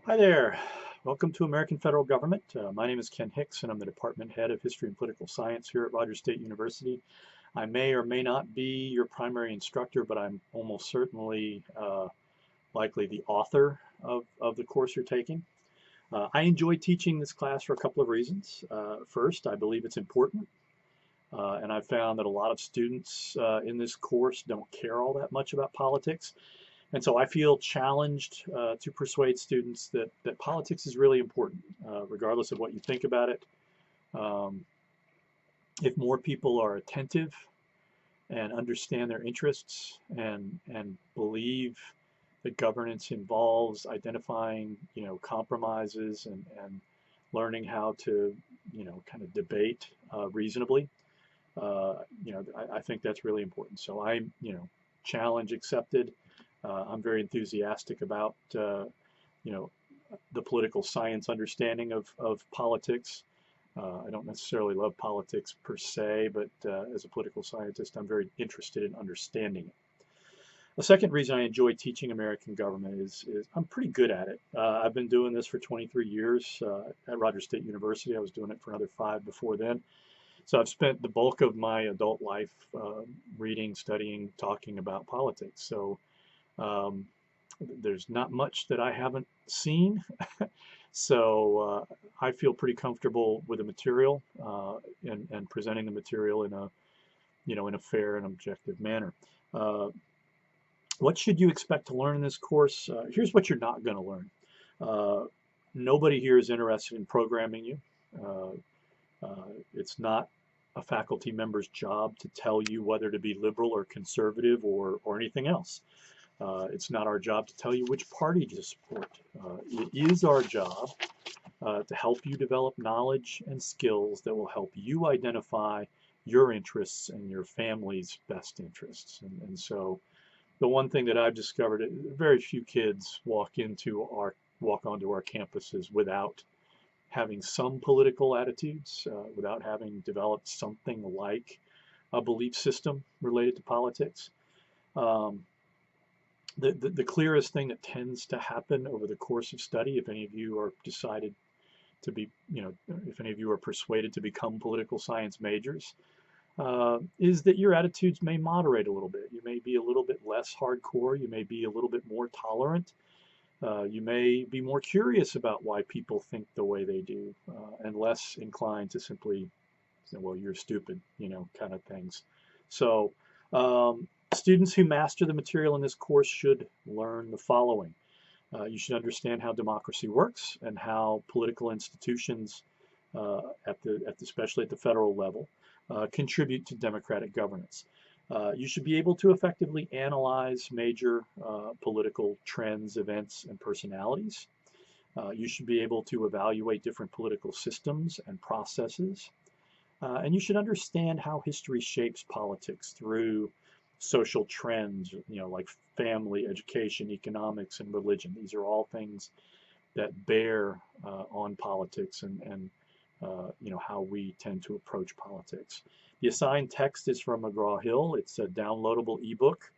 Hi there. Welcome to American Federal Government. My name is Ken Hicks, and I'm the Department Head of History and Political Science here at Rogers State University. I may or may not be your primary instructor, but I'm almost certainly likely the author of the course you're taking. I enjoy teaching this class for a couple of reasons. First, I believe it's important, and I've found that a lot of students in this course don't care all that much about politics. And so I feel challenged to persuade students that politics is really important, regardless of what you think about it. Um, if more people are attentive and understand their interests and believe that governance involves identifying, compromises and learning how to, kind of debate reasonably, I think that's really important. So challenge accepted. I'm very enthusiastic about, you know, the political science understanding of politics. I don't necessarily love politics per se, but as a political scientist, I'm very interested in understanding it. The second reason I enjoy teaching American government is I'm pretty good at it. I've been doing this for 23 years at Rogers State University. I was doing it for another 5 before then. So I've spent the bulk of my adult life reading, studying, talking about politics. So um, there's not much that I haven't seen. So I feel pretty comfortable with the material and presenting the material in a fair and objective manner. Uh, what should you expect to learn in this course? Here's what you're not going to learn. Uh, Nobody here is interested in programming you. Uh, it's not a faculty member's job to tell you whether to be liberal or conservative or anything else. It's not our job to tell you which party to support. It is our job to help you develop knowledge and skills that will help you identify your interests and your family's best interests. And so the one thing that I've discovered, very few kids walk onto our campuses without having some political attitudes, without having developed something like a belief system related to politics. Um, the clearest thing that tends to happen over the course of study, if any of you are decided to be, if any of you are persuaded to become political science majors, is that your attitudes may moderate a little bit. You may be a little bit less hardcore. You may be a little bit more tolerant. You may be more curious about why people think the way they do, and less inclined to simply say, well, you're stupid, kind of things. So students who master the material in this course should learn the following. You should understand how democracy works and how political institutions, especially at the federal level, contribute to democratic governance. You should be able to effectively analyze major political trends, events, and personalities. You should be able to evaluate different political systems and processes. And you should understand how history shapes politics through social trends, like family, education, economics, and religion. These are all things that bear on politics and how we tend to approach politics. The assigned text is from McGraw-Hill. It's a downloadable ebook.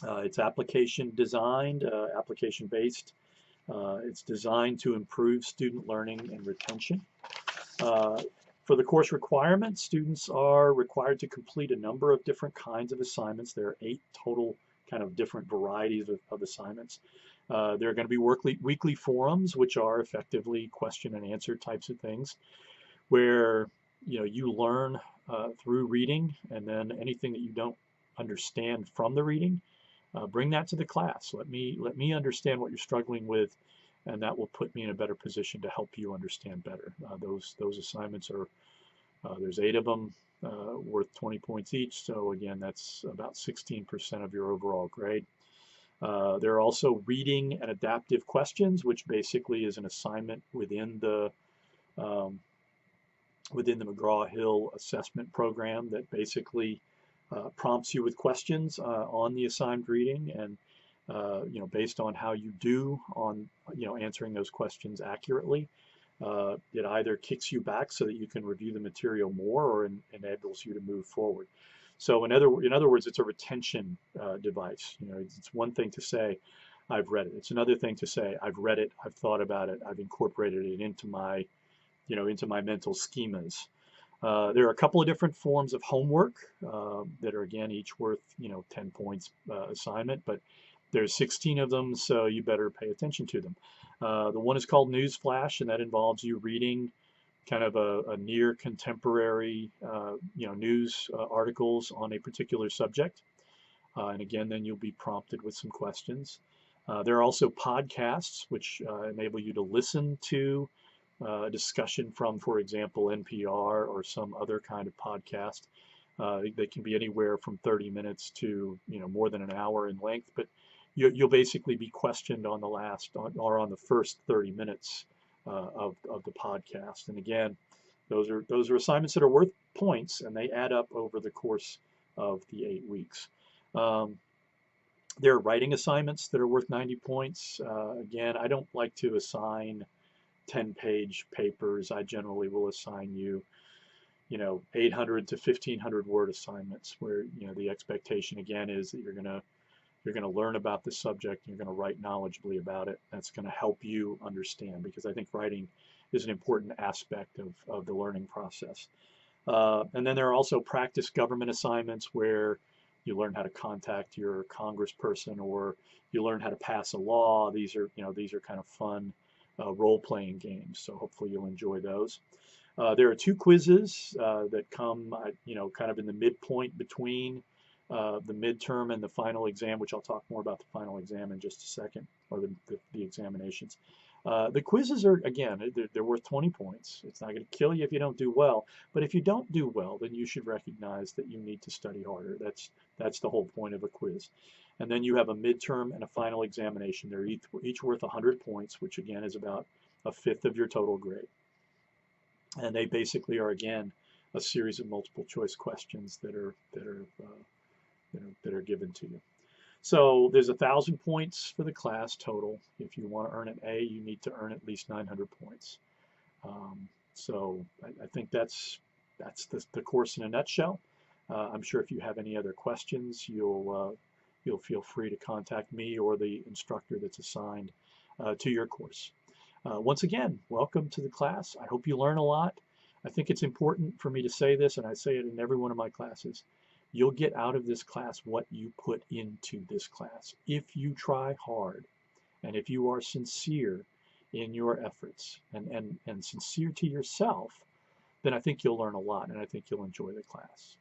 It's application-based. It's designed to improve student learning and retention. For the course requirements, students are required to complete a number of different kinds of assignments. There are 8 total kind of different varieties of assignments. There are going to be weekly forums, which are effectively question and answer types of things, where you learn through reading, and then anything that you don't understand from the reading, bring that to the class. Let me understand what you're struggling with, and that will put me in a better position to help you understand better. Those assignments are there's 8 of them, worth 20 points each. So again, that's about 16% of your overall grade. There are also reading and adaptive questions, which basically is an assignment within the McGraw-Hill assessment program that basically prompts you with questions on the assigned reading, and based on how you do on answering those questions accurately, it either kicks you back so that you can review the material more, or enables you to move forward. So in other words, it's a retention device. It's one thing to say, I've read it. It's another thing to say, I've read it, I've thought about it, I've incorporated it into my, into my mental schemas. There are a couple of different forms of homework that are, again, each worth, 10 points assignment, but there's 16 of them, so you better pay attention to them. The one is called News Flash, and that involves you reading kind of a near contemporary, news articles on a particular subject. And again, then you'll be prompted with some questions. There are also podcasts, which enable you to listen to a discussion from, for example, NPR or some other kind of podcast. They can be anywhere from 30 minutes to more than an hour in length, but you'll basically be questioned on the first 30 minutes of the podcast. And again, those are assignments that are worth points, and they add up over the course of the 8 weeks. There are writing assignments that are worth 90 points. Again, I don't like to assign 10-page papers. I generally will assign you, 800 to 1,500 word assignments where, the expectation again is that you're gonna learn about the subject, and you're gonna write knowledgeably about it. That's gonna help you understand, because I think writing is an important aspect of the learning process. And then there are also practice government assignments where you learn how to contact your congressperson, or you learn how to pass a law. These are kind of fun role-playing games, so hopefully you'll enjoy those. There are 2 quizzes that come, kind of in the midpoint between the midterm and the final exam, which I'll talk more about the final exam in just a second, or the examinations. The quizzes are, again, they're worth 20 points. It's not going to kill you if you don't do well, but if you don't do well, then you should recognize that you need to study harder. That's the whole point of a quiz. And then you have a midterm and a final examination. They're each worth 100 points, which again is about a fifth of your total grade. And they basically are, again, a series of multiple choice questions that are given to you. So there's 1,000 points for the class total. If you want to earn an A, you need to earn at least 900 points. So I think that's the course in a nutshell. I'm sure if you have any other questions, you'll feel free to contact me or the instructor that's assigned to your course. Once again, welcome to the class. I hope you learn a lot. I think it's important for me to say this, and I say it in every one of my classes. You'll get out of this class what you put into this class. If you try hard, and if you are sincere in your efforts and sincere to yourself, then I think you'll learn a lot, and I think you'll enjoy the class.